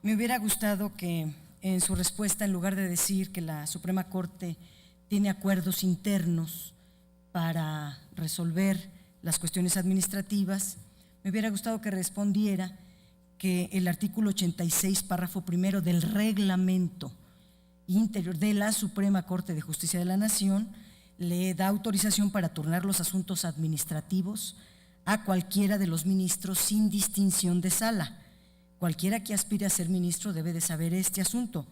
Me hubiera gustado que en su respuesta, en lugar de decir que la Suprema Corte tiene acuerdos internos para resolver las cuestiones administrativas, me hubiera gustado que respondiera que el artículo 86, párrafo primero del reglamento interior de la Suprema Corte de Justicia de la Nación le da autorización para turnar los asuntos administrativos a cualquiera de los ministros sin distinción de sala. Cualquiera que aspire a ser ministro debe de saber este asunto.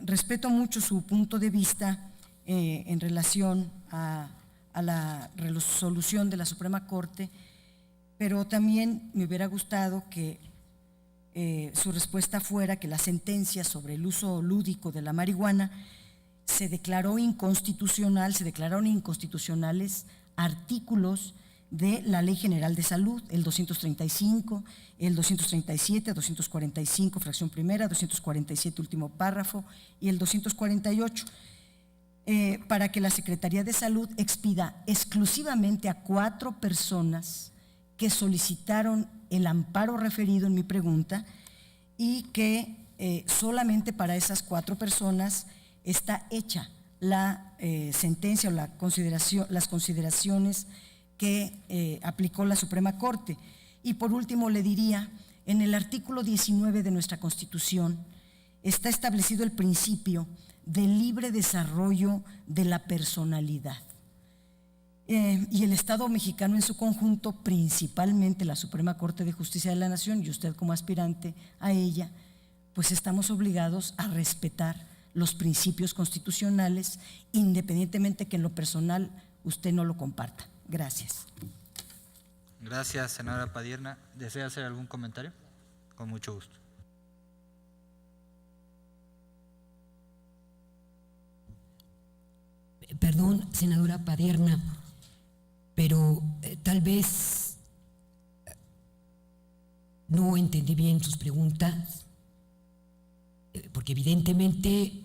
Respeto mucho su punto de vista en relación a la resolución de la Suprema Corte, pero también me hubiera gustado que su respuesta fuera que la sentencia sobre el uso lúdico de la marihuana se declararon inconstitucionales artículos de la Ley General de Salud, el 235, el 237, 245, fracción primera, 247, último párrafo, y el 248, para que la Secretaría de Salud expida exclusivamente a 4 personas que solicitaron el amparo referido en mi pregunta y que solamente para esas 4 personas está hecha la sentencia o las consideraciones que aplicó la Suprema Corte. Y por último le diría, en el artículo 19 de nuestra Constitución está establecido el principio del libre desarrollo de la personalidad. Y el Estado mexicano en su conjunto, principalmente la Suprema Corte de Justicia de la Nación y usted como aspirante a ella, pues estamos obligados a respetar los principios constitucionales, independientemente que en lo personal usted no lo comparta. Gracias. Gracias, senadora Padierna. ¿Desea hacer algún comentario? Con mucho gusto. Perdón, senadora Padierna, pero tal vez no entendí bien sus preguntas, porque evidentemente,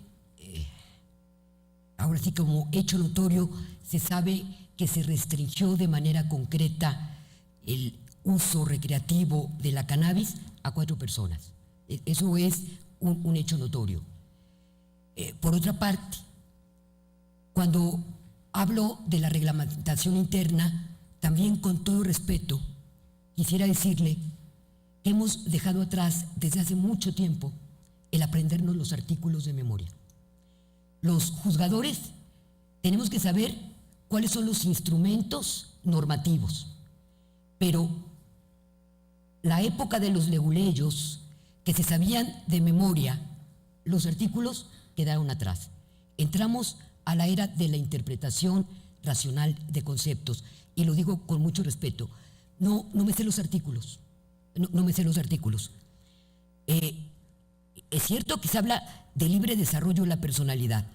ahora sí como hecho notorio, se sabe que se restringió de manera concreta el uso recreativo de la cannabis a 4 personas. Eso es un hecho notorio. Por otra parte, cuando hablo de la reglamentación interna, también con todo respeto, quisiera decirle que hemos dejado atrás desde hace mucho tiempo el aprendernos los artículos de memoria. Los juzgadores tenemos que saber cuáles son los instrumentos normativos, pero la época de los leguleyos, que se sabían de memoria los artículos, quedaron atrás. Entramos a la era de la interpretación racional de conceptos, y lo digo con mucho respeto. No me sé los artículos, no me sé los artículos. Es cierto que se habla de libre desarrollo de la personalidad,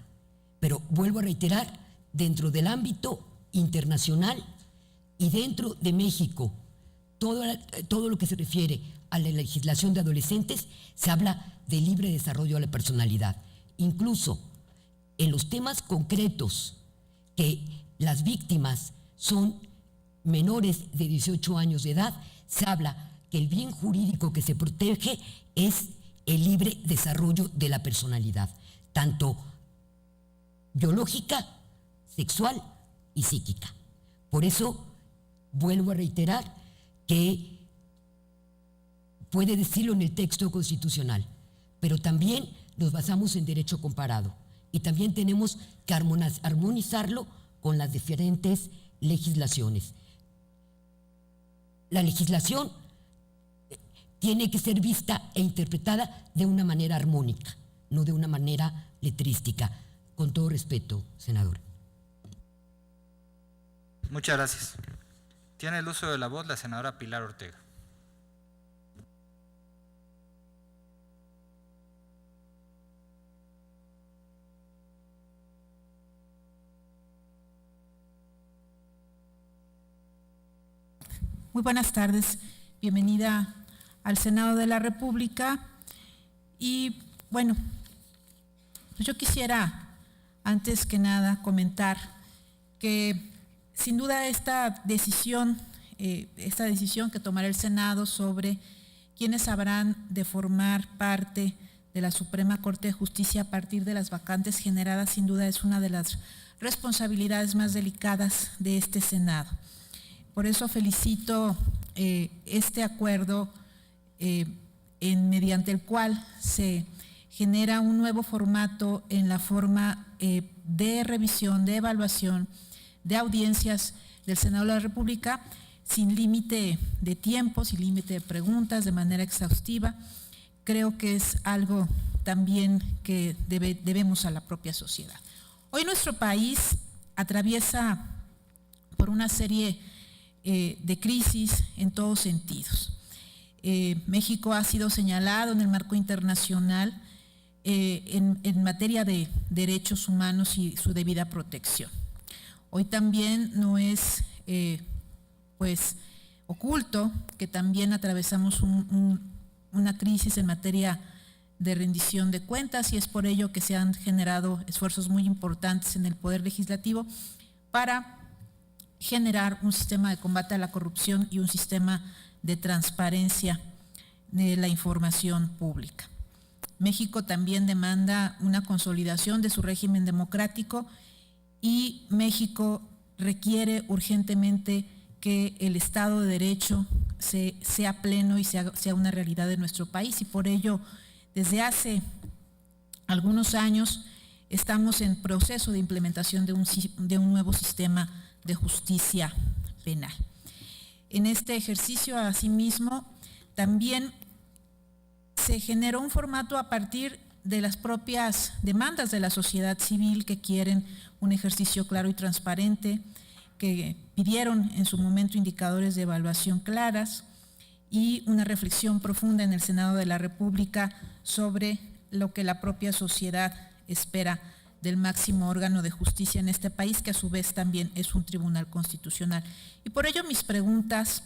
pero vuelvo a reiterar, dentro del ámbito internacional y dentro de México, todo lo que se refiere a la legislación de adolescentes, se habla de libre desarrollo de la personalidad. Incluso en los temas concretos que las víctimas son menores de 18 años de edad, se habla que el bien jurídico que se protege es el libre desarrollo de la personalidad, tanto biológica, sexual y psíquica. Por eso vuelvo a reiterar que puede decirlo en el texto constitucional, pero también nos basamos en derecho comparado y también tenemos que armonizarlo con las diferentes legislaciones. La legislación tiene que ser vista e interpretada de una manera armónica, no de una manera letrística. Con todo respeto, senador. Muchas gracias. Tiene el uso de la voz la senadora Pilar Ortega. Muy buenas tardes, bienvenida al Senado de la República. Y bueno, pues yo quisiera antes que nada comentar que sin duda esta decisión que tomará el Senado sobre quienes habrán de formar parte de la Suprema Corte de Justicia a partir de las vacantes generadas, sin duda es una de las responsabilidades más delicadas de este Senado. Por eso felicito este acuerdo mediante el cual se genera un nuevo formato en la forma de revisión, de evaluación, de audiencias del Senado de la República, sin límite de tiempo, sin límite de preguntas, de manera exhaustiva. Creo que es algo también que debemos a la propia sociedad. Hoy nuestro país atraviesa por una serie de crisis en todos sentidos. México ha sido señalado en el marco internacional en materia de derechos humanos y su debida protección. Hoy también no es pues oculto que también atravesamos una crisis en materia de rendición de cuentas, y es por ello que se han generado esfuerzos muy importantes en el Poder Legislativo para generar un sistema de combate a la corrupción y un sistema de transparencia de la información pública. México también demanda una consolidación de su régimen democrático, y México requiere urgentemente que el Estado de Derecho sea pleno y sea una realidad de nuestro país, y por ello desde hace algunos años estamos en proceso de implementación de un nuevo sistema de justicia penal. En este ejercicio, asimismo, también se generó un formato a partir de las propias demandas de la sociedad civil, que quieren un ejercicio claro y transparente, que pidieron en su momento indicadores de evaluación claras y una reflexión profunda en el Senado de la República sobre lo que la propia sociedad espera del máximo órgano de justicia en este país, que a su vez también es un tribunal constitucional. Y por ello mis preguntas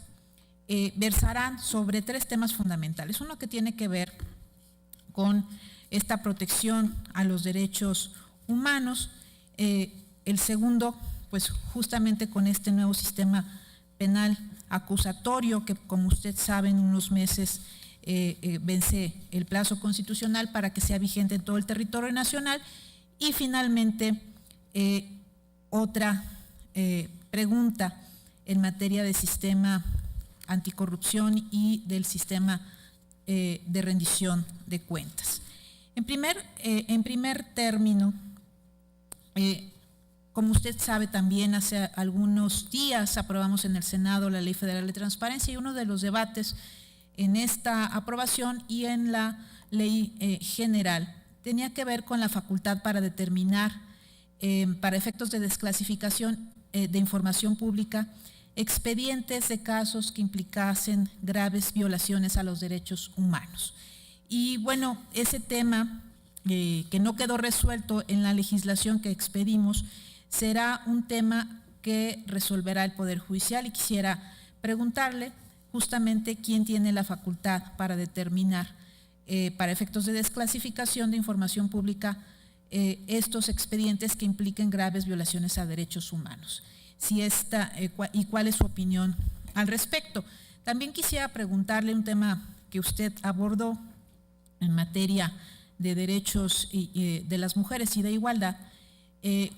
versarán sobre tres temas fundamentales. Uno que tiene que ver con esta protección a los derechos humanos, el segundo, pues justamente con este nuevo sistema penal acusatorio, que como usted sabe en unos meses vence el plazo constitucional para que sea vigente en todo el territorio nacional. Y finalmente otra pregunta en materia de sistema anticorrupción y del sistema de rendición de cuentas. En primer término, como usted sabe también, hace algunos días aprobamos en el Senado la Ley Federal de Transparencia, y uno de los debates en esta aprobación y en la Ley General tenía que ver con la facultad para determinar, para efectos de desclasificación de información pública, expedientes de casos que implicasen graves violaciones a los derechos humanos. Y bueno, ese tema que no quedó resuelto en la legislación que expedimos será un tema que resolverá el Poder Judicial, y quisiera preguntarle justamente quién tiene la facultad para determinar para efectos de desclasificación de información pública estos expedientes que impliquen graves violaciones a derechos humanos. Y cuál es su opinión al respecto. También quisiera preguntarle un tema que usted abordó en materia de derechos de las mujeres y de igualdad. En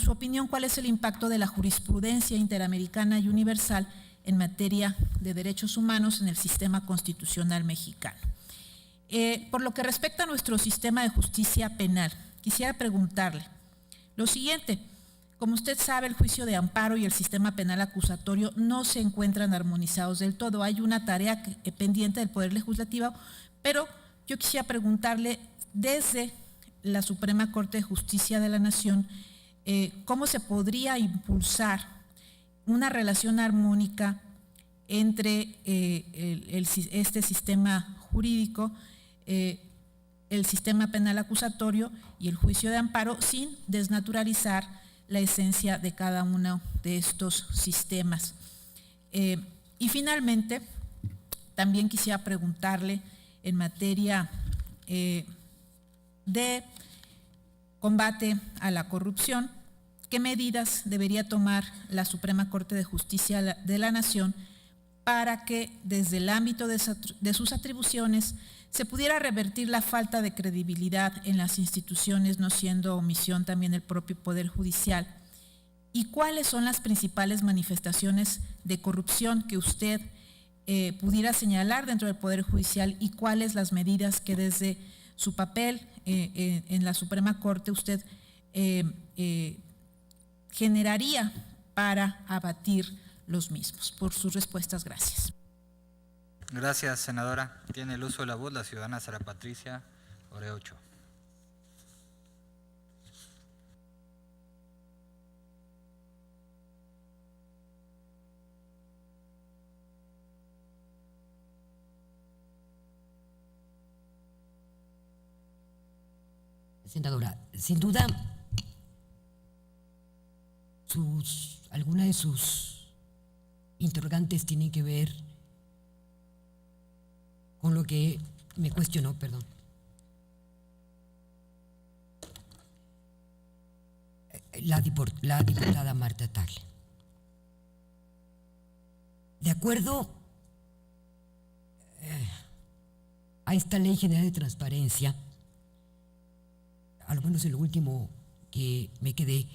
su opinión, ¿cuál es el impacto de la jurisprudencia interamericana y universal en materia de derechos humanos en el sistema constitucional mexicano? Por lo que respecta a nuestro sistema de justicia penal, quisiera preguntarle lo siguiente. Como usted sabe, el juicio de amparo y el sistema penal acusatorio no se encuentran armonizados del todo. Hay una tarea pendiente del Poder Legislativo, pero yo quisiera preguntarle desde la Suprema Corte de Justicia de la Nación, ¿cómo se podría impulsar una relación armónica entre este sistema jurídico, el sistema penal acusatorio y el juicio de amparo, sin desnaturalizar la esencia de cada uno de estos sistemas? Y finalmente, también quisiera preguntarle en materia de combate a la corrupción, ¿qué medidas debería tomar la Suprema Corte de Justicia de la Nación para que desde el ámbito de sus atribuciones se pudiera revertir la falta de credibilidad en las instituciones, no siendo omisión también el propio Poder Judicial? ¿Y cuáles son las principales manifestaciones de corrupción que usted pudiera señalar dentro del Poder Judicial y cuáles las medidas que desde su papel en la Suprema Corte usted generaría para abatir los mismos? Por sus respuestas, gracias. Gracias, senadora. Tiene el uso de la voz la ciudadana Sara Patricia Oreocho. Senadora, sin duda, algunas de sus interrogantes tienen que ver con lo que me cuestionó, perdón. La diputada Marta Tagle. De acuerdo a esta Ley General de Transparencia, a lo menos en lo último que me quedé,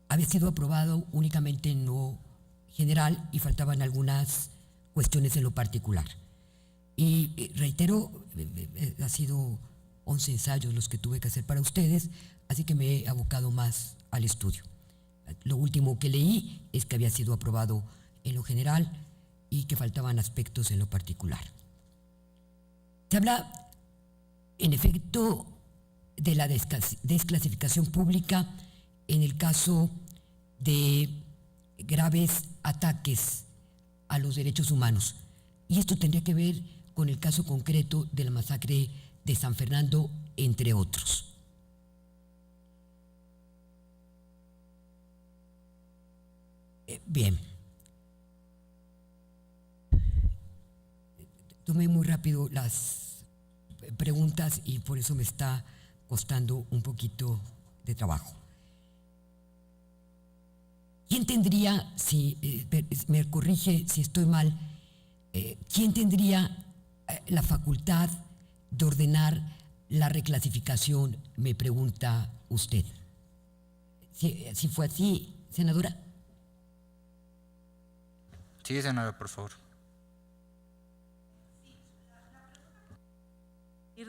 había sido aprobado únicamente en lo general y faltaban algunas cuestiones en lo particular. Y reitero, ha sido 11 ensayos los que tuve que hacer para ustedes, así que me he abocado más al estudio. Lo último que leí es que había sido aprobado en lo general y que faltaban aspectos en lo particular. Se habla, en efecto, de la desclasificación pública en el caso de graves ataques a los derechos humanos. Y esto tendría que ver con el caso concreto de la masacre de San Fernando, entre otros. Bien. Tomé muy rápido las preguntas y por eso me está costando un poquito de trabajo. ¿Quién tendría, si me corrige si estoy mal, quién tendría la facultad de ordenar la reclasificación? Me pregunta usted. Si fue así, senadora. Sí, senadora, por favor.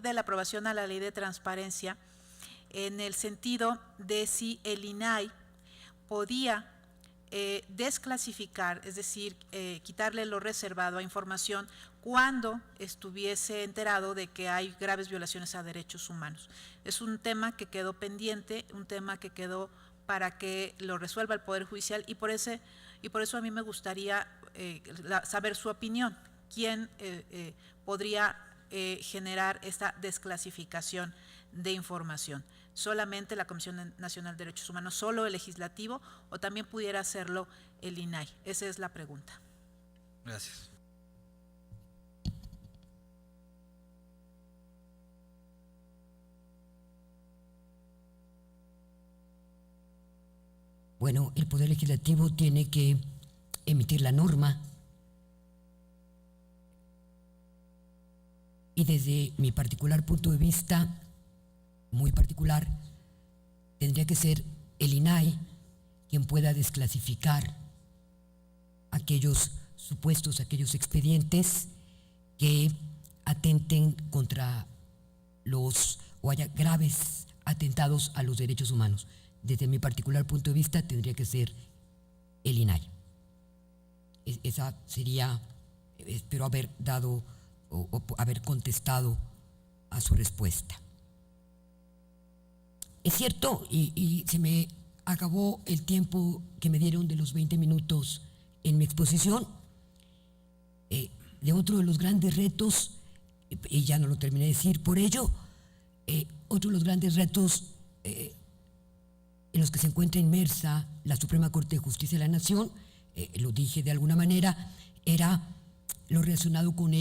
De la aprobación a la Ley de Transparencia, en el sentido de si el INAI podía desclasificar, es decir, quitarle lo reservado a información cuando estuviese enterado de que hay graves violaciones a derechos humanos. Es un tema que quedó pendiente, un tema que quedó para que lo resuelva el Poder Judicial y por eso a mí me gustaría saber su opinión. ¿Quién podría generar esta desclasificación de información? ¿Solamente la Comisión Nacional de Derechos Humanos, solo el Legislativo o también pudiera hacerlo el INAI? Esa es la pregunta. Gracias. Bueno, el Poder Legislativo tiene que emitir la norma y desde mi particular punto de vista, muy particular, tendría que ser el INAI quien pueda desclasificar aquellos supuestos, aquellos expedientes que atenten contra o haya graves atentados a los derechos humanos. Desde mi particular punto de vista, tendría que ser el INAI. Esa sería, espero haber dado o haber contestado a su respuesta. Es cierto, y se me acabó el tiempo que me dieron de los 20 minutos en mi exposición, de otro de los grandes retos, y ya no lo terminé de decir, por ello, otro de los grandes retos en los que se encuentra inmersa la Suprema Corte de Justicia de la Nación, lo dije de alguna manera, era lo relacionado con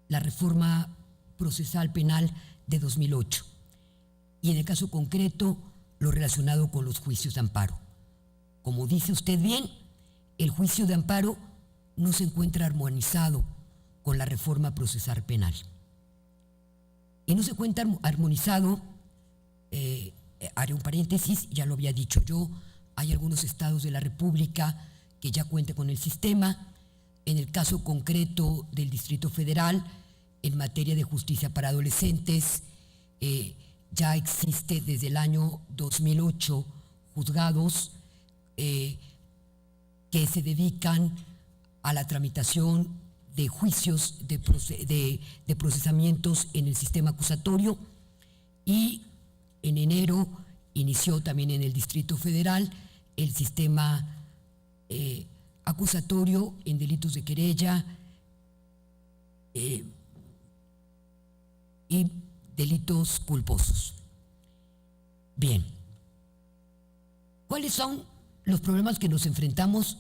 la reforma procesal penal de 2008 y en el caso concreto lo relacionado con los juicios de amparo. Como dice usted bien, el juicio de amparo no se encuentra armonizado con la reforma procesal penal. Y no se encuentra armonizado, haré un paréntesis, ya lo había dicho yo, hay algunos estados de la República que ya cuentan con el sistema. En el caso concreto del Distrito Federal, en materia de justicia para adolescentes, ya existe desde el año 2008 juzgados que se dedican a la tramitación de juicios, de procesamientos en el sistema acusatorio, y en enero inició también en el Distrito Federal el sistema acusatorio en delitos de querella y delitos culposos. Bien, ¿cuáles son los problemas que nos enfrentamos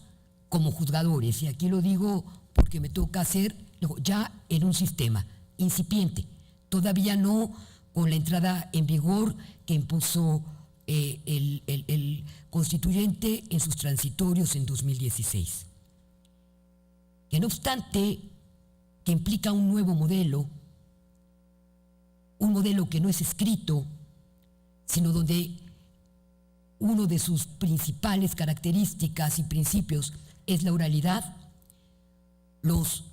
como juzgadores? Y aquí lo digo porque me toca hacer ya en un sistema incipiente, todavía no con la entrada en vigor que impuso el constituyente en sus transitorios en 2016. Que no obstante, que implica un nuevo modelo, un modelo que no es escrito, sino donde uno de sus principales características y principios es la oralidad. Los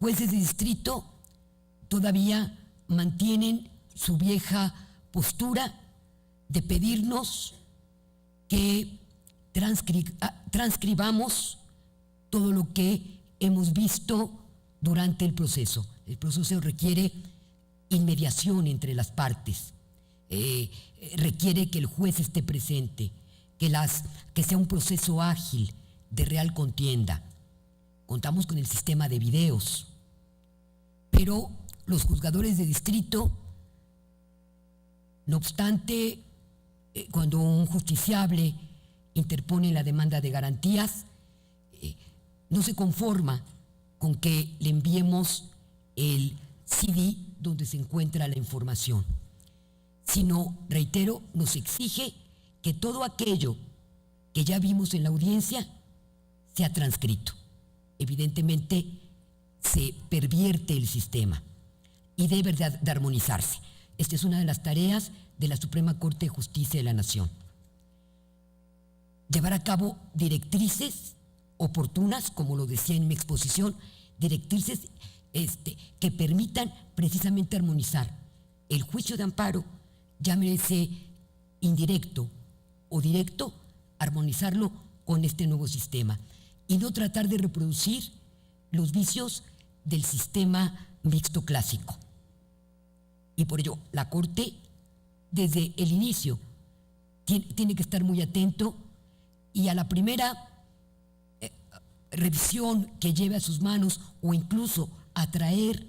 jueces de distrito todavía mantienen su vieja postura de pedirnos que transcribamos todo lo que hemos visto durante el proceso. El proceso requiere inmediación entre las partes, requiere que el juez esté presente, que sea un proceso ágil, de real contienda. Contamos con el sistema de videos, pero los juzgadores de distrito, no obstante, cuando un justiciable interpone la demanda de garantías, no se conforma con que le enviemos el CD donde se encuentra la información, sino, reitero, nos exige que todo aquello que ya vimos en la audiencia sea transcrito. Evidentemente, se pervierte el sistema y debe de armonizarse. Esta es una de las tareas de la Suprema Corte de Justicia de la Nación. Llevar a cabo directrices oportunas, como lo decía en mi exposición, directrices que permitan precisamente armonizar el juicio de amparo, llámese indirecto o directo, armonizarlo con este nuevo sistema y no tratar de reproducir los vicios del sistema mixto clásico. Y por ello, la Corte, desde el inicio, tiene que estar muy atento y a la primera revisión que lleve a sus manos o incluso a traer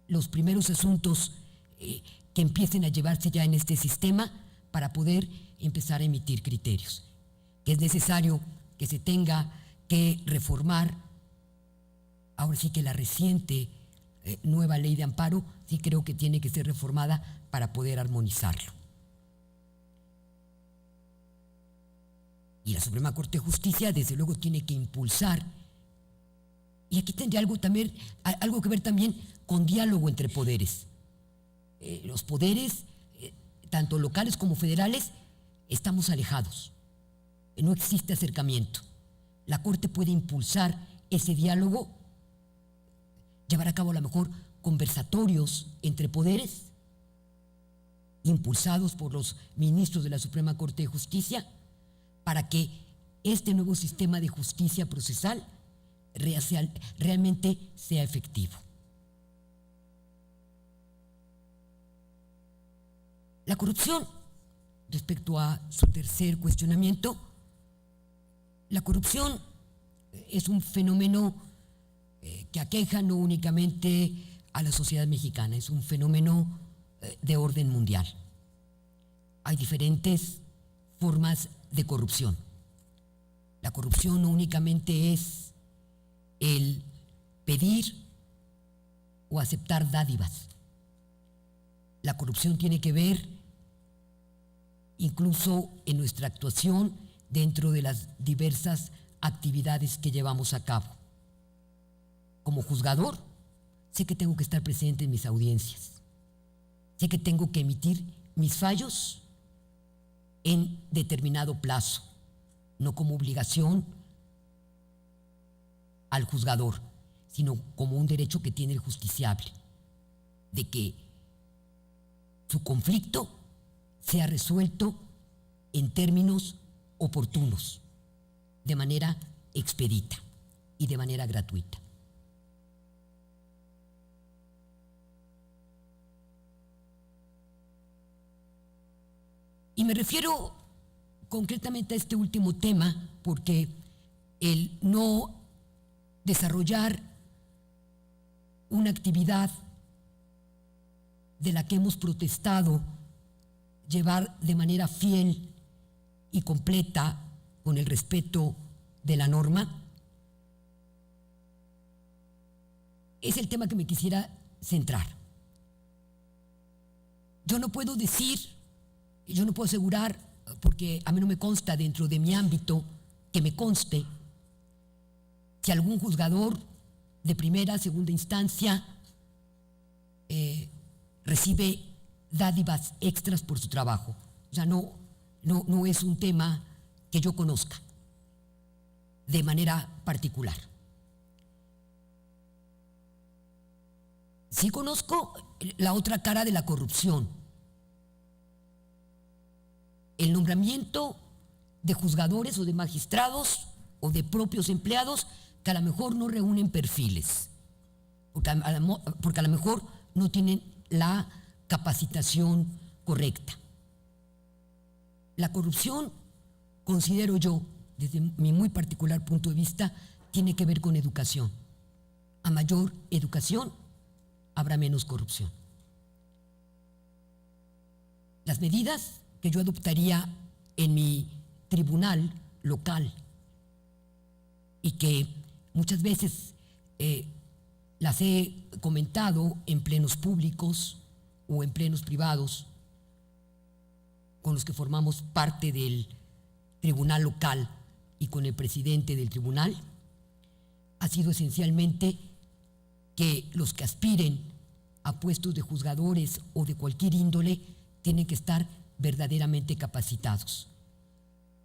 los primeros asuntos que empiecen a llevarse ya en este sistema para poder empezar a emitir criterios. Que es necesario que se tenga que reformar, ahora sí que la reciente nueva ley de amparo, sí creo que tiene que ser reformada para poder armonizarlo. Y la Suprema Corte de Justicia, desde luego, tiene que impulsar, y aquí tendría algo que ver también con diálogo entre poderes. Los poderes, tanto locales como federales, estamos alejados. No existe acercamiento. La Corte puede impulsar ese diálogo, llevar a cabo a lo mejor conversatorios entre poderes, impulsados por los ministros de la Suprema Corte de Justicia, para que este nuevo sistema de justicia procesal realmente sea efectivo. La corrupción, respecto a su tercer cuestionamiento, la corrupción es un fenómeno que aqueja no únicamente a la sociedad mexicana, es un fenómeno de orden mundial. Hay diferentes formas de corrupción. La corrupción no únicamente es el pedir o aceptar dádivas. La corrupción tiene que ver incluso en nuestra actuación dentro de las diversas actividades que llevamos a cabo. como juzgador, sé que tengo que estar presente en mis audiencias. Sé que tengo que emitir mis fallos en determinado plazo, no como obligación al juzgador, sino como un derecho que tiene el justiciable, de que su conflicto sea resuelto en términos oportunos, de manera expedita y de manera gratuita. Y me refiero concretamente a este último tema porque el no desarrollar una actividad de la que hemos protestado llevar de manera fiel y completa con el respeto de la norma, es el tema que me quisiera centrar. Yo no puedo decir, yo no puedo asegurar, porque a mí no me consta dentro de mi ámbito que me conste, si algún juzgador de primera, segunda instancia recibe dádivas extras por su trabajo. O sea, no es un tema que yo conozca de manera particular. Sí conozco la otra cara de la corrupción, el nombramiento de juzgadores o de magistrados o de propios empleados que a lo mejor no reúnen perfiles, porque a lo mejor no tienen la capacitación correcta. La corrupción, considero yo, desde mi muy particular punto de vista, tiene que ver con educación. A mayor educación, habrá menos corrupción. Las medidas que yo adoptaría en mi tribunal local y que muchas veces las he comentado en plenos públicos o en plenos privados con los que formamos parte del tribunal local y con el presidente del tribunal, ha sido esencialmente que los que aspiren a puestos de juzgadores o de cualquier índole tienen que estar verdaderamente capacitados,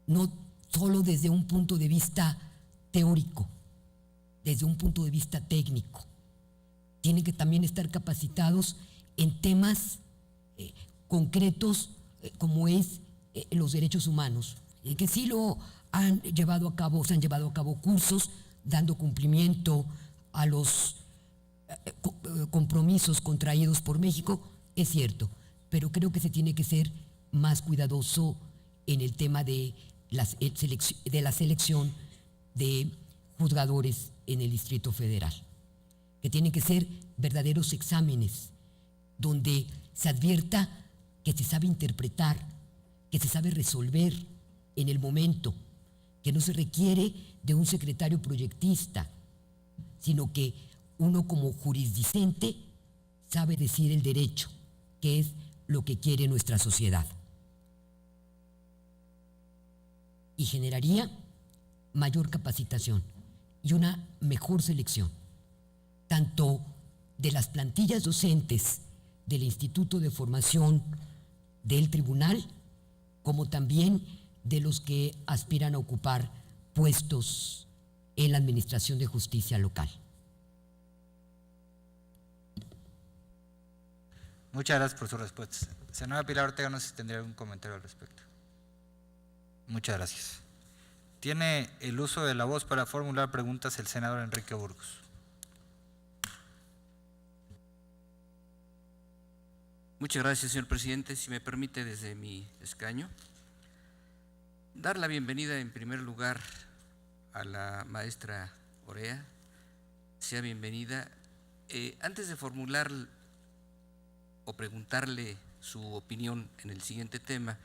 no solo desde un punto de vista teórico, desde un punto de vista técnico. Tienen que también estar capacitados en temas concretos como es los derechos humanos, que sí lo han llevado a cabo, se han llevado a cabo cursos dando cumplimiento a los compromisos contraídos por México, es cierto, pero creo que se tiene que ser más cuidadoso en el tema de la selección de juzgadores en el Distrito Federal, que tienen que ser verdaderos exámenes donde se advierta que se sabe interpretar, que se sabe resolver en el momento, que no se requiere de un secretario proyectista, sino que uno como jurisdicente sabe decir el derecho, que es lo que quiere nuestra sociedad. Y generaría mayor capacitación y una mejor selección, tanto de las plantillas docentes del Instituto de Formación del Tribunal, como también de los que aspiran a ocupar puestos en la Administración de Justicia local. Muchas gracias por su respuesta. Senadora Pilar Ortega, no sé si tendría algún comentario al respecto. Muchas gracias. Tiene el uso de la voz para formular preguntas el senador Enrique Burgos. Muchas gracias, señor presidente. Si me permite, desde mi escaño, dar la bienvenida en primer lugar a la maestra Orea. Sea bienvenida. Antes de formular o preguntarle su opinión en el siguiente tema,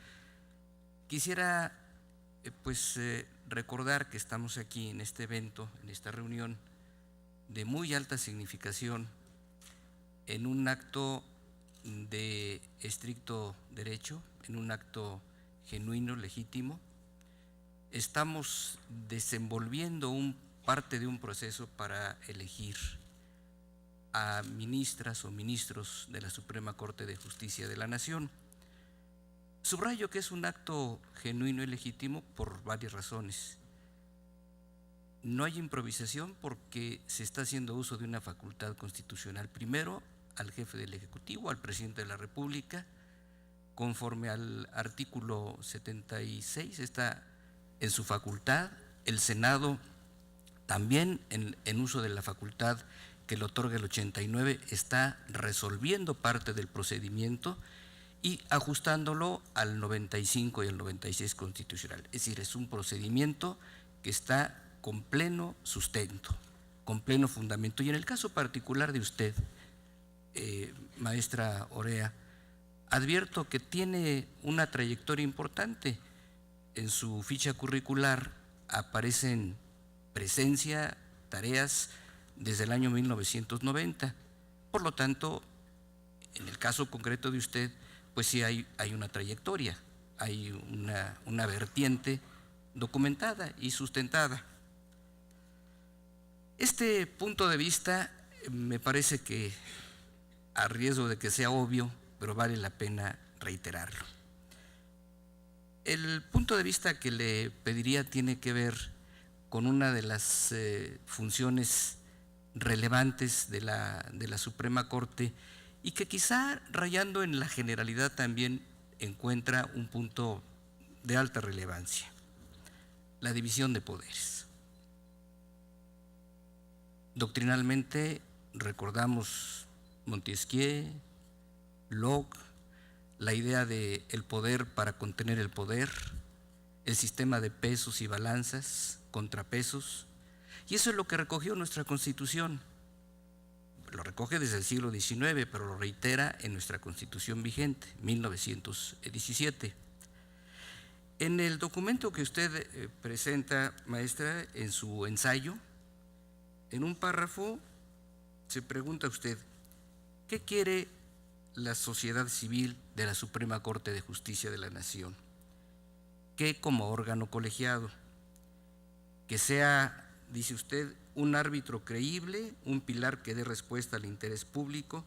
quisiera recordar que estamos aquí en este evento, en esta reunión de muy alta significación, en un acto de estricto derecho, en un acto genuino, legítimo. Estamos desenvolviendo parte de un proceso para elegir a ministras o ministros de la Suprema Corte de Justicia de la Nación. Subrayo que es un acto genuino y legítimo por varias razones. No hay improvisación porque se está haciendo uso de una facultad constitucional. Primero, al jefe del Ejecutivo, al presidente de la República, conforme al artículo 76, está en su facultad. El Senado también, en uso de la facultad que le otorga el 89, está resolviendo parte del procedimiento y ajustándolo al 95 y al 96 constitucional. Es decir, es un procedimiento que está con pleno sustento, con pleno fundamento. Y en el caso particular de usted, maestra Orea, advierto que tiene una trayectoria importante. En su ficha curricular aparecen presencia, tareas desde el año 1990. Por lo tanto, en el caso concreto de usted, pues sí hay una trayectoria, hay una vertiente documentada y sustentada. Este punto de vista me parece que, a riesgo de que sea obvio, pero vale la pena reiterarlo. El punto de vista que le pediría tiene que ver con una de las funciones relevantes de la Suprema Corte y que quizá, rayando en la generalidad, también encuentra un punto de alta relevancia: la división de poderes. Doctrinalmente recordamos Montesquieu, Locke, la idea de el poder para contener el poder, el sistema de pesos y balanzas, contrapesos, y eso es lo que recogió nuestra Constitución. Lo recoge desde el siglo XIX, pero lo reitera en nuestra Constitución vigente, 1917. En el documento que usted presenta, maestra, en su ensayo, en un párrafo se pregunta usted: ¿qué quiere la sociedad civil de la Suprema Corte de Justicia de la Nación? Que como órgano colegiado, que sea, dice usted, un árbitro creíble, un pilar que dé respuesta al interés público,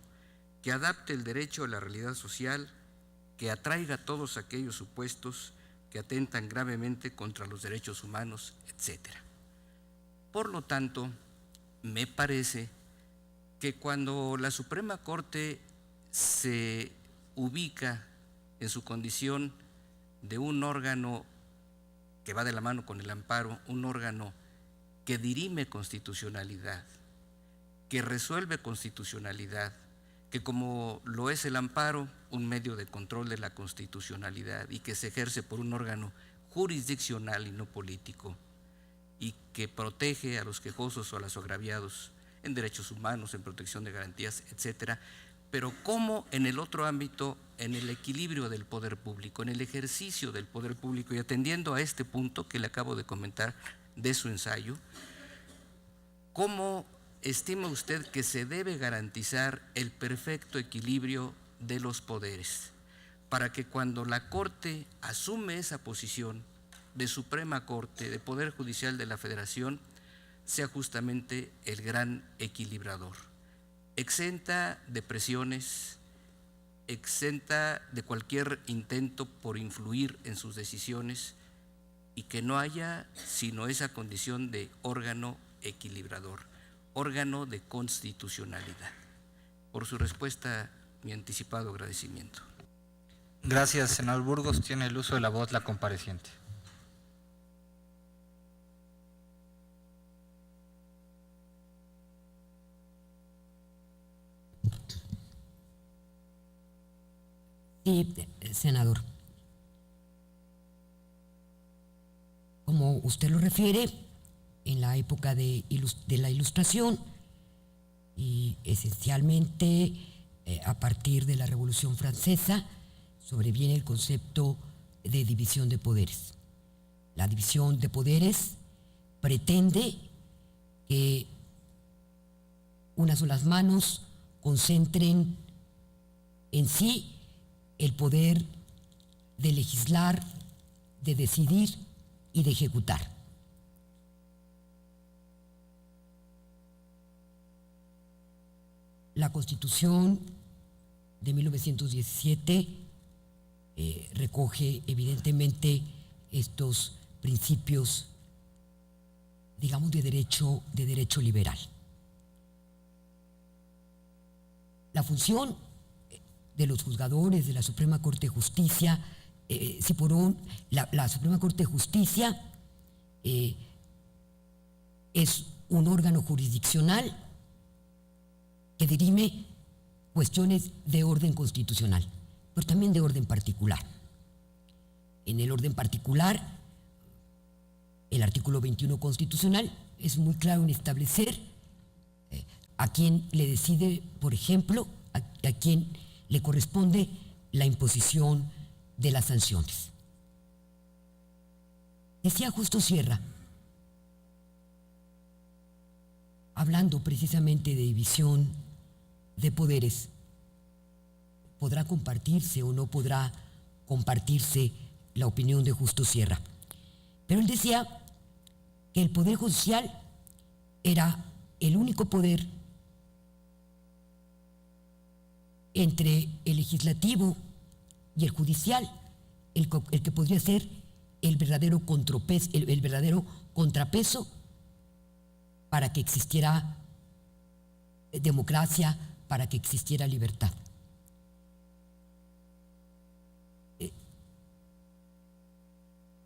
que adapte el derecho a la realidad social, que atraiga todos aquellos supuestos que atentan gravemente contra los derechos humanos, etc. Por lo tanto, me parece que cuando la Suprema Corte se ubica en su condición de un órgano que va de la mano con el amparo, un órgano que dirime constitucionalidad, que resuelve constitucionalidad, que como lo es el amparo, un medio de control de la constitucionalidad y que se ejerce por un órgano jurisdiccional y no político, y que protege a los quejosos o a los agraviados en derechos humanos, en protección de garantías, etcétera, pero como en el otro ámbito, en el equilibrio del poder público, en el ejercicio del poder público, y atendiendo a este punto que le acabo de comentar de su ensayo, ¿cómo estima usted que se debe garantizar el perfecto equilibrio de los poderes para que cuando la Corte asume esa posición de Suprema Corte, de Poder Judicial de la Federación, sea justamente el gran equilibrador, exenta de presiones, exenta de cualquier intento por influir en sus decisiones y que no haya sino esa condición de órgano equilibrador, órgano de constitucionalidad? Por su respuesta, mi anticipado agradecimiento. Gracias, senador Burgos. Tiene el uso de la voz la compareciente. Sí, senador. Como usted lo refiere, en la época de la Ilustración y esencialmente a partir de la Revolución Francesa, sobreviene el concepto de división de poderes. La división de poderes pretende que unas solas manos concentren en sí el poder de legislar, de decidir y de ejecutar. La Constitución de 1917 recoge evidentemente estos principios, digamos, de derecho liberal. La función de los juzgadores de la Suprema Corte de Justicia, la Suprema Corte de Justicia es un órgano jurisdiccional que dirime cuestiones de orden constitucional, pero también de orden particular. En el orden particular, el artículo 21 constitucional es muy claro en establecer a quién le decide, por ejemplo, a quién le corresponde la imposición de las sanciones. Decía Justo Sierra, hablando precisamente de división de poderes, podrá compartirse o no podrá compartirse la opinión de Justo Sierra. Pero él decía que el Poder Judicial era el único poder entre el legislativo y el judicial, el que podría ser el verdadero contrapeso para que existiera democracia, para que existiera libertad.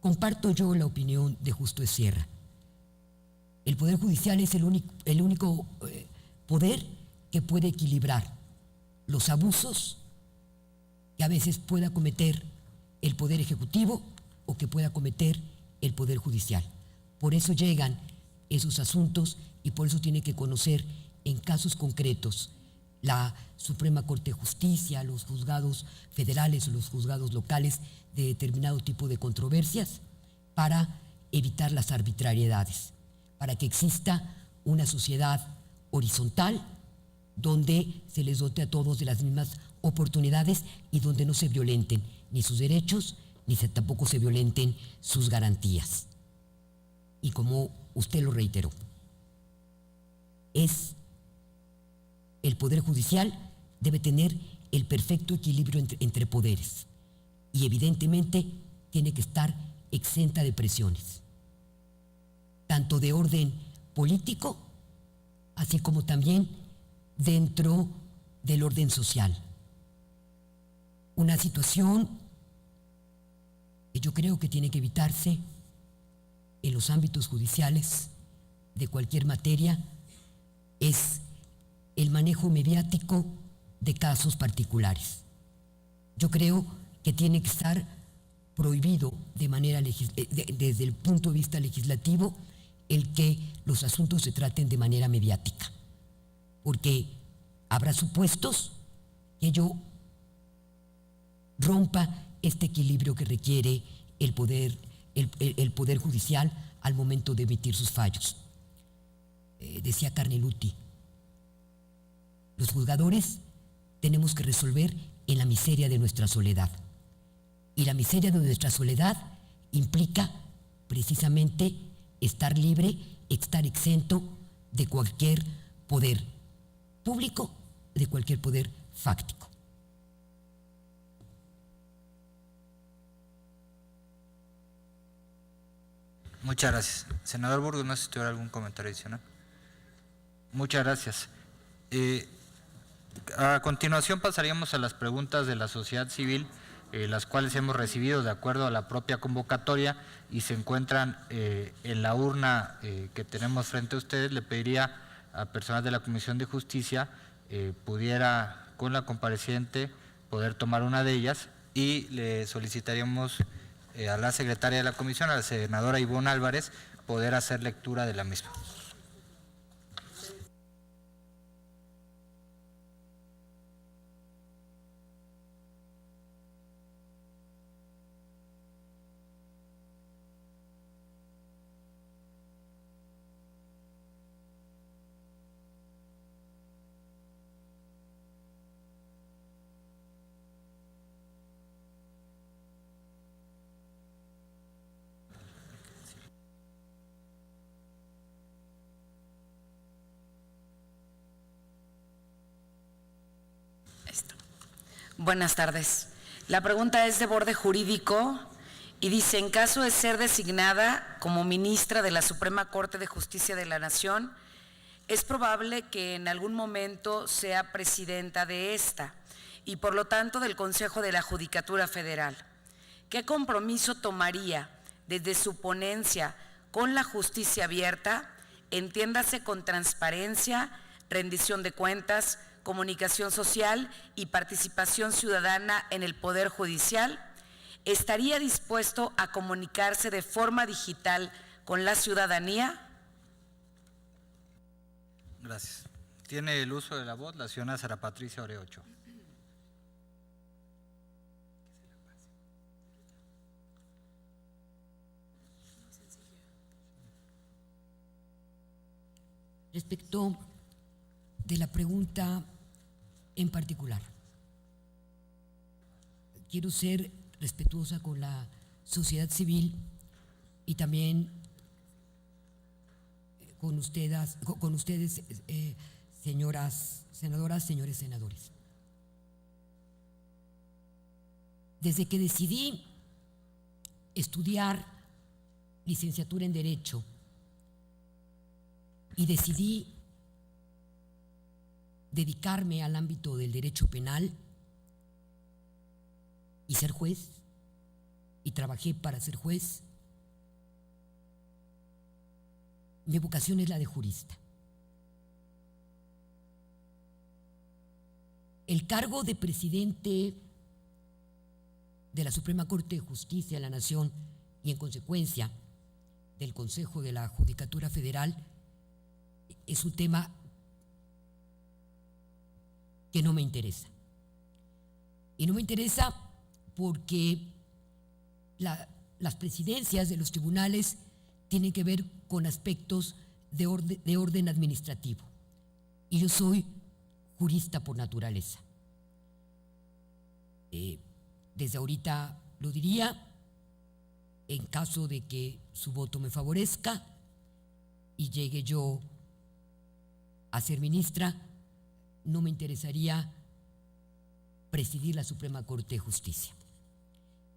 Comparto yo la opinión de Justo Sierra. El Poder Judicial es el único poder que puede equilibrar los abusos que a veces pueda cometer el Poder Ejecutivo o que pueda cometer el Poder Judicial. Por eso llegan esos asuntos y por eso tiene que conocer en casos concretos la Suprema Corte de Justicia, los juzgados federales o los juzgados locales de determinado tipo de controversias para evitar las arbitrariedades, para que exista una sociedad horizontal donde se les dote a todos de las mismas oportunidades y donde no se violenten ni sus derechos ni tampoco se violenten sus garantías. Y como usted lo reiteró, el Poder Judicial debe tener el perfecto equilibrio entre poderes y evidentemente tiene que estar exenta de presiones, tanto de orden político, así como también dentro del orden social. Una situación que yo creo que tiene que evitarse en los ámbitos judiciales de cualquier materia es el manejo mediático de casos particulares. Yo creo que tiene que estar prohibido desde el punto de vista legislativo el que los asuntos se traten de manera mediática, porque habrá supuestos que ello rompa este equilibrio que requiere el poder judicial al momento de emitir sus fallos. Decía Carneluti, los juzgadores tenemos que resolver en la miseria de nuestra soledad. Y la miseria de nuestra soledad implica precisamente estar libre, estar exento de cualquier poder público, de cualquier poder fáctico. Muchas gracias. Senador Burgos, no sé si tuviera algún comentario adicional. Muchas gracias. A continuación pasaríamos a las preguntas de la sociedad civil, las cuales hemos recibido de acuerdo a la propia convocatoria y se encuentran en la urna que tenemos frente a ustedes. Le pediría a personal de la Comisión de Justicia pudiera, con la compareciente, poder tomar una de ellas y le solicitaríamos a la secretaria de la Comisión, a la senadora Ivonne Álvarez, poder hacer lectura de la misma. Buenas tardes. La pregunta es de borde jurídico y dice, en caso de ser designada como ministra de la Suprema Corte de Justicia de la Nación, es probable que en algún momento sea presidenta de esta y por lo tanto del Consejo de la Judicatura Federal. ¿Qué compromiso tomaría desde su ponencia con la justicia abierta, entiéndase con transparencia, rendición de cuentas, comunicación social y participación ciudadana en el Poder Judicial? ¿Estaría dispuesto a comunicarse de forma digital con la ciudadanía? Gracias. Tiene el uso de la voz la señora Sara Patricia Orea Ochoa. Respecto de la pregunta en particular, quiero ser respetuosa con la sociedad civil y también con ustedes, señoras senadoras, señores senadores. Desde que decidí estudiar licenciatura en Derecho y decidí dedicarme al ámbito del derecho penal y ser juez, y trabajé para ser juez, mi vocación es la de jurista. El cargo de presidente de la Suprema Corte de Justicia de la Nación y en consecuencia del Consejo de la Judicatura Federal es un tema que no me interesa. Y no me interesa porque las presidencias de los tribunales tienen que ver con aspectos de orden administrativo. Y yo soy jurista por naturaleza. Desde ahorita lo diría, en caso de que su voto me favorezca y llegue yo a ser ministra, no me interesaría presidir la Suprema Corte de Justicia.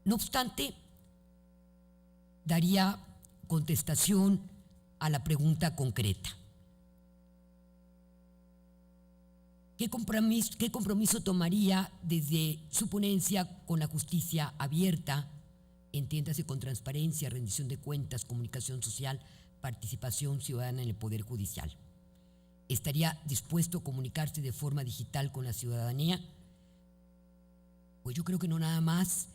No obstante, daría contestación a la pregunta concreta. ¿Qué compromiso tomaría desde su ponencia con la justicia abierta, entiéndase con transparencia, rendición de cuentas, comunicación social, participación ciudadana en el Poder Judicial? ¿Estaría dispuesto a comunicarse de forma digital con la ciudadanía? Pues yo creo que no nada más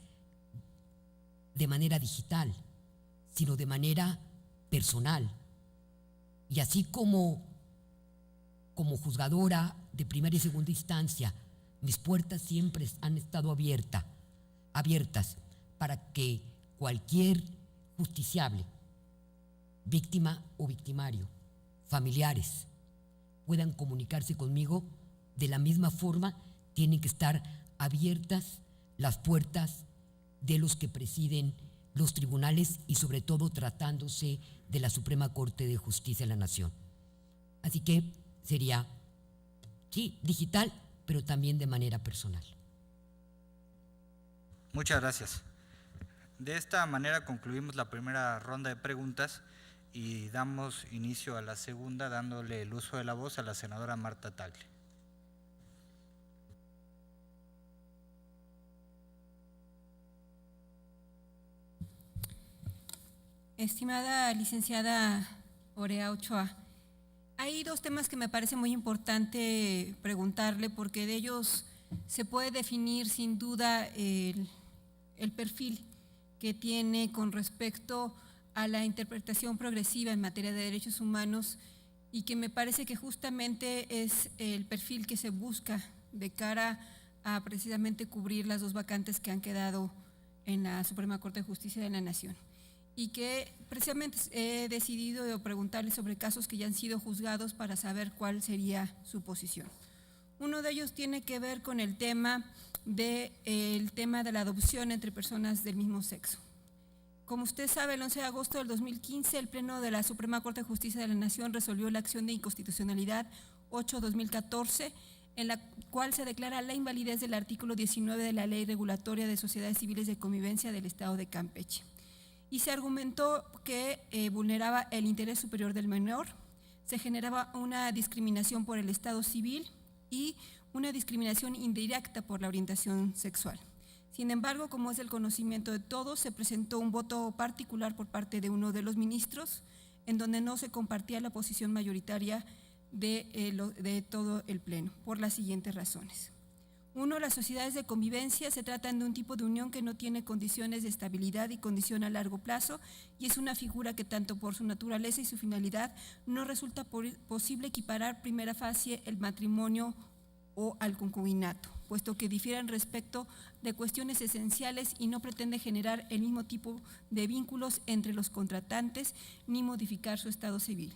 de manera digital, sino de manera personal. Y así como juzgadora de primera y segunda instancia, mis puertas siempre han estado abiertas para que cualquier justiciable, víctima o victimario, familiares, puedan comunicarse conmigo. De la misma forma, tienen que estar abiertas las puertas de los que presiden los tribunales y sobre todo tratándose de la Suprema Corte de Justicia de la Nación. Así que sería, sí, digital, pero también de manera personal. Muchas gracias. De esta manera concluimos la primera ronda de preguntas y damos inicio a la segunda, dándole el uso de la voz a la senadora Marta Tagle. Estimada licenciada Orea Ochoa, hay dos temas que me parece muy importante preguntarle, porque de ellos se puede definir sin duda el perfil que tiene con respecto a la interpretación progresiva en materia de derechos humanos, y que me parece que justamente es el perfil que se busca de cara a precisamente cubrir las dos vacantes que han quedado en la Suprema Corte de Justicia de la Nación. Y que precisamente he decidido preguntarle sobre casos que ya han sido juzgados para saber cuál sería su posición. Uno de ellos tiene que ver con el tema de la adopción entre personas del mismo sexo. Como usted sabe, el 11 de agosto del 2015, el Pleno de la Suprema Corte de Justicia de la Nación resolvió la acción de inconstitucionalidad 8-2014, en la cual se declara la invalidez del artículo 19 de la Ley Regulatoria de Sociedades Civiles de Convivencia del Estado de Campeche. Y se argumentó que vulneraba el interés superior del menor, se generaba una discriminación por el estado civil y una discriminación indirecta por la orientación sexual. Sin embargo, como es el conocimiento de todos, se presentó un voto particular por parte de uno de los ministros, en donde no se compartía la posición mayoritaria de todo el Pleno, por las siguientes razones. Uno, las sociedades de convivencia se tratan de un tipo de unión que no tiene condiciones de estabilidad y condición a largo plazo, y es una figura que tanto por su naturaleza y su finalidad no resulta posible equiparar primera fase el matrimonio o al concubinato, puesto que difieren respecto de cuestiones esenciales y no pretende generar el mismo tipo de vínculos entre los contratantes ni modificar su estado civil.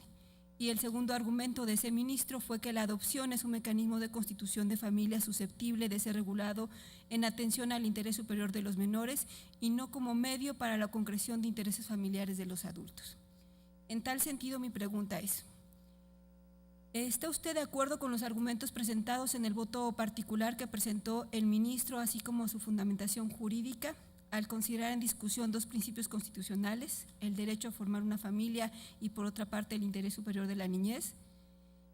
Y el segundo argumento de ese ministro fue que la adopción es un mecanismo de constitución de familia susceptible de ser regulado en atención al interés superior de los menores y no como medio para la concreción de intereses familiares de los adultos. En tal sentido, mi pregunta es: ¿está usted de acuerdo con los argumentos presentados en el voto particular que presentó el ministro, así como su fundamentación jurídica, al considerar en discusión dos principios constitucionales, el derecho a formar una familia y por otra parte el interés superior de la niñez?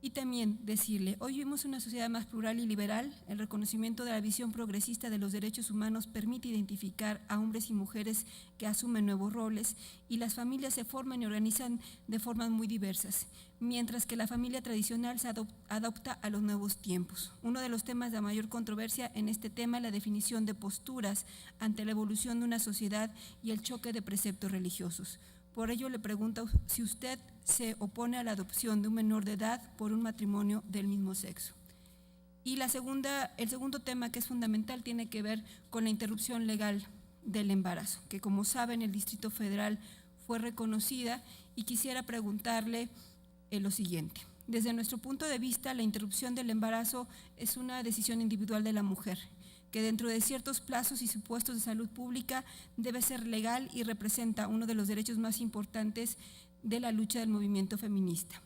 Y también decirle, hoy vivimos una sociedad más plural y liberal, el reconocimiento de la visión progresista de los derechos humanos permite identificar a hombres y mujeres que asumen nuevos roles y las familias se forman y organizan de formas muy diversas, mientras que la familia tradicional se adopta a los nuevos tiempos. Uno de los temas de mayor controversia en este tema es la definición de posturas ante la evolución de una sociedad y el choque de preceptos religiosos. Por ello le pregunto si usted se opone a la adopción de un menor de edad por un matrimonio del mismo sexo. Y el segundo tema que es fundamental tiene que ver con la interrupción legal del embarazo, que como saben el Distrito Federal fue reconocida, y quisiera preguntarle lo siguiente. Desde nuestro punto de vista, la interrupción del embarazo es una decisión individual de la mujer, que dentro de ciertos plazos y supuestos de salud pública debe ser legal y representa uno de los derechos más importantes de la lucha del movimiento feminista.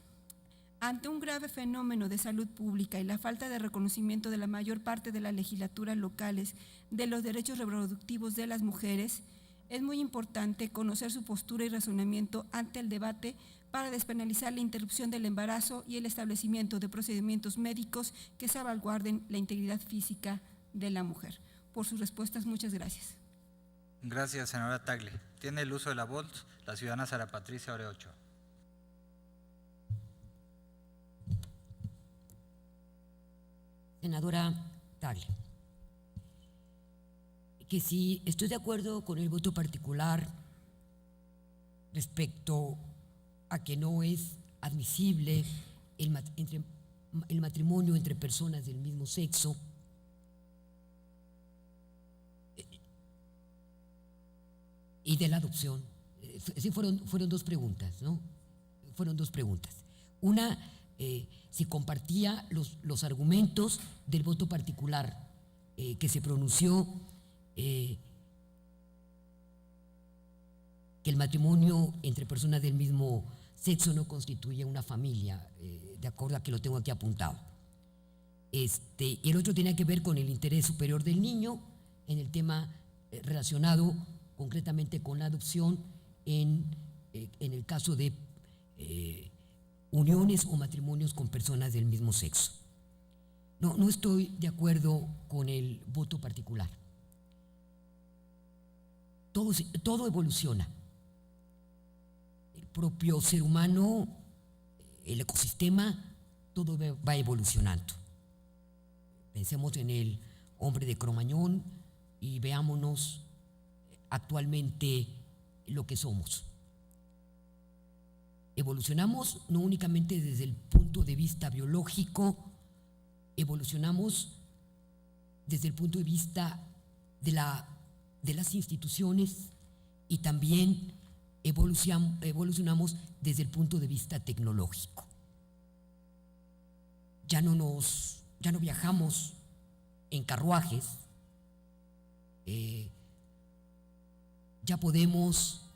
Ante un grave fenómeno de salud pública y la falta de reconocimiento de la mayor parte de las legislaturas locales de los derechos reproductivos de las mujeres, es muy importante conocer su postura y razonamiento ante el debate para despenalizar la interrupción del embarazo y el establecimiento de procedimientos médicos que salvaguarden la integridad física de la mujer. Por sus respuestas, muchas gracias. Gracias, senadora Tagle. Tiene el uso de la voz la ciudadana Sara Patricia Orea Ochoa. Senadora Tagle, que si estoy de acuerdo con el voto particular respecto a que no es admisible el matrimonio entre personas del mismo sexo, y de la adopción. Sí, fueron dos preguntas, ¿no? Fueron dos preguntas. Una, si compartía los argumentos del voto particular que se pronunció, que el matrimonio entre personas del mismo sexo no constituye una familia, de acuerdo a que lo tengo aquí apuntado. Y el otro tenía que ver con el interés superior del niño en el tema relacionado concretamente con la adopción en el caso de uniones o matrimonios con personas del mismo sexo. No estoy de acuerdo con el voto particular. Todo evoluciona. El propio ser humano, el ecosistema, todo va evolucionando. Pensemos en el hombre de Cromañón y veámonos actualmente lo que somos. Evolucionamos no únicamente desde el punto de vista biológico, evolucionamos desde el punto de vista de las instituciones y también evolucionamos desde el punto de vista tecnológico. Ya no viajamos en carruajes, ya podemos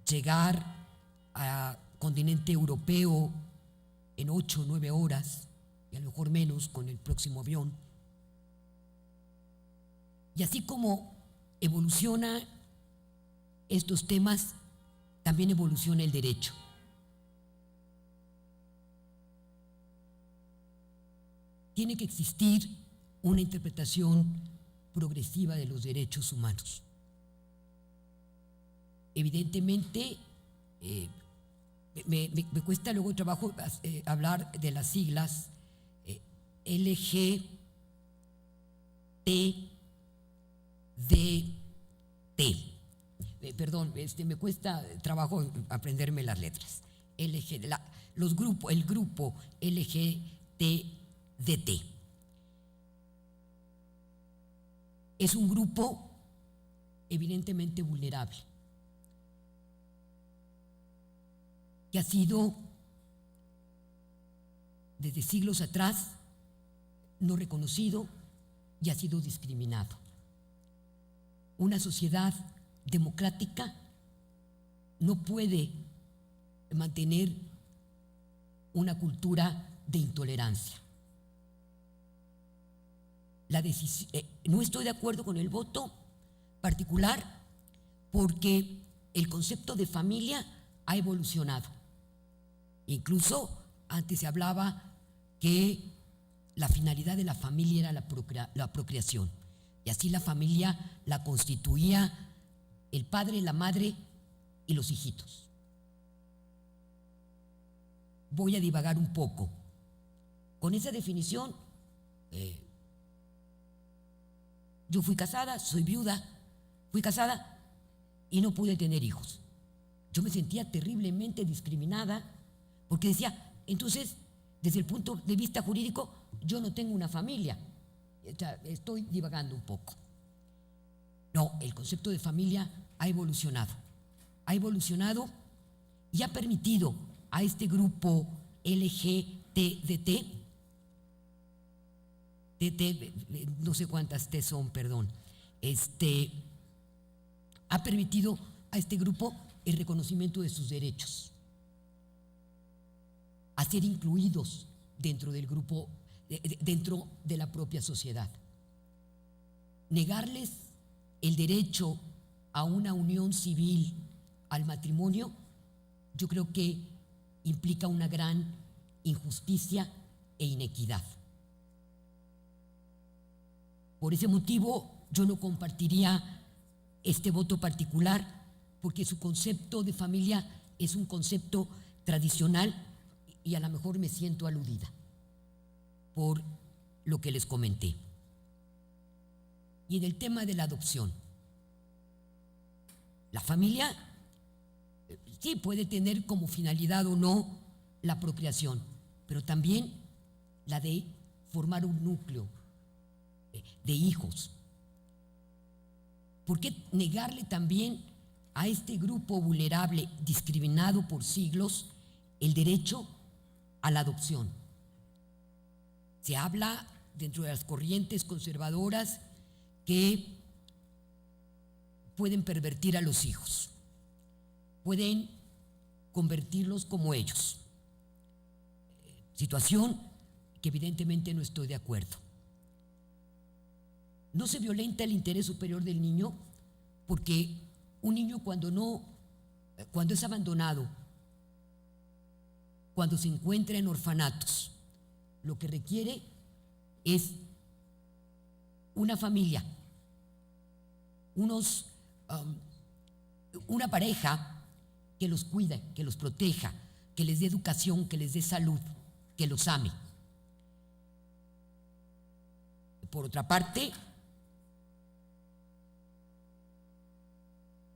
llegar al continente europeo en 8 o 9 horas y a lo mejor menos con el próximo avión. Y así como evoluciona estos temas, también evoluciona el derecho. Tiene que existir una interpretación progresiva de los derechos humanos. Evidentemente, me cuesta luego trabajo hablar de las siglas LGTDT. Perdón, me cuesta trabajo aprenderme las letras. El grupo LGTDT es un grupo evidentemente vulnerable, que ha sido desde siglos atrás no reconocido y ha sido discriminado. Una sociedad democrática no puede mantener una cultura de intolerancia. No estoy de acuerdo con el voto particular porque el concepto de familia ha evolucionado. Incluso antes se hablaba que la finalidad de la familia era la procreación, y así la familia la constituía el padre, la madre y los hijitos. Voy a divagar un poco. Con esa definición, yo fui casada, soy viuda, fui casada y no pude tener hijos. Yo me sentía terriblemente discriminada porque decía, entonces, desde el punto de vista jurídico, yo no tengo una familia. Estoy divagando un poco. No, el concepto de familia ha evolucionado y ha permitido a este grupo LGTDT, no sé cuántas T son, perdón, ha permitido a este grupo el reconocimiento de sus derechos, a ser incluidos dentro del grupo, dentro de la propia sociedad. Negarles el derecho a una unión civil, al matrimonio, yo creo que implica una gran injusticia e inequidad. Por ese motivo, yo no compartiría este voto particular, porque su concepto de familia es un concepto tradicional y a lo mejor me siento aludida por lo que les comenté. Y en el tema de la adopción, la familia sí puede tener como finalidad o no la procreación, pero también la de formar un núcleo de hijos. ¿Por qué negarle también a este grupo vulnerable, discriminado por siglos, el derecho a la adopción? Se habla dentro de las corrientes conservadoras que pueden pervertir a los hijos, pueden convertirlos como ellos. Situación que evidentemente no estoy de acuerdo. No se violenta el interés superior del niño, porque un niño cuando es abandonado, cuando se encuentra en orfanatos, lo que requiere es una familia, una pareja que los cuide, que los proteja, que les dé educación, que les dé salud, que los ame. Por otra parte,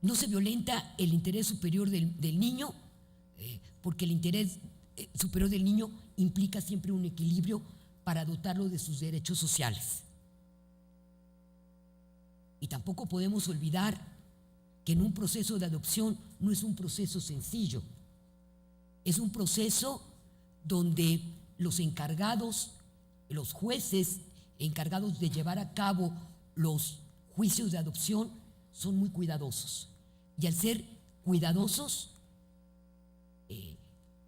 no se violenta el interés superior del niño, porque el interés superior del niño implica siempre un equilibrio para dotarlo de sus derechos sociales. Y tampoco podemos olvidar que en un proceso de adopción no es un proceso sencillo, es un proceso donde los encargados, los jueces encargados de llevar a cabo los juicios de adopción son muy cuidadosos, y al ser cuidadosos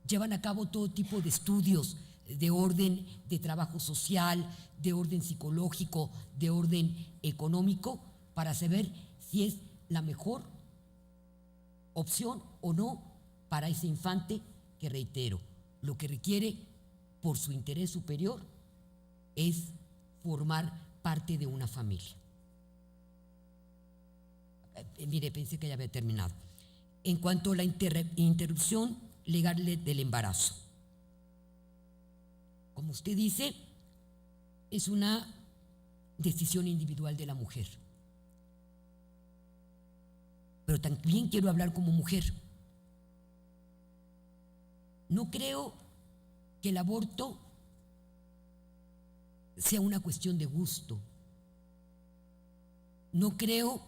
llevan a cabo todo tipo de estudios de orden de trabajo social, de orden psicológico, de orden económico, para saber si es la mejor opción o no para ese infante que, reitero, lo que requiere por su interés superior es formar parte de una familia. Mire, pensé que ya había terminado. En cuanto a la interrupción legal del embarazo, como usted dice, es una decisión individual de la mujer. Pero también quiero hablar como mujer. No creo que el aborto sea una cuestión de gusto. No creo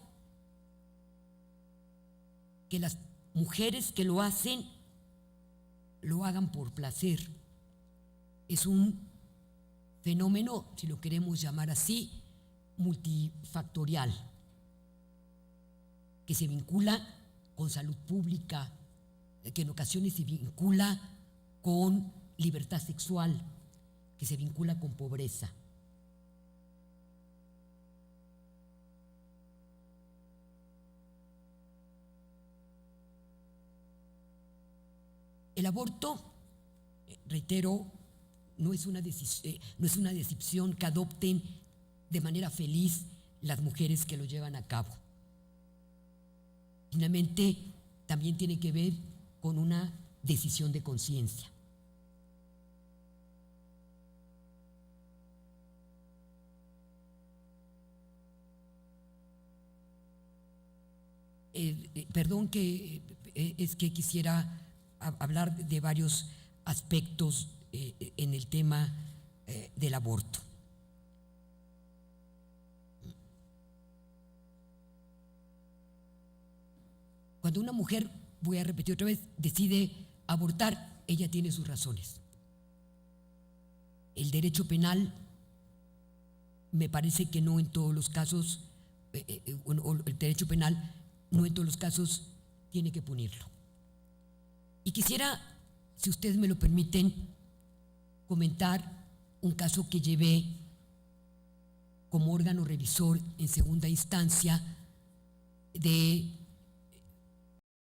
que las mujeres que lo hacen lo hagan por placer. Es un fenómeno, si lo queremos llamar así, multifactorial, que se vincula con salud pública, que en ocasiones se vincula con libertad sexual, que se vincula con pobreza. El aborto, reitero, no es una decisión que adopten de manera feliz las mujeres que lo llevan a cabo. Finalmente, también tiene que ver con una decisión de conciencia. Perdón, que es que quisiera hablar de varios aspectos en el tema del aborto. Cuando una mujer, voy a repetir otra vez, decide abortar, ella tiene sus razones. El derecho penal me parece que no en todos los casos, el derecho penal no en todos los casos tiene que punirlo. Y quisiera, si ustedes me lo permiten, comentar un caso que llevé como órgano revisor en segunda instancia de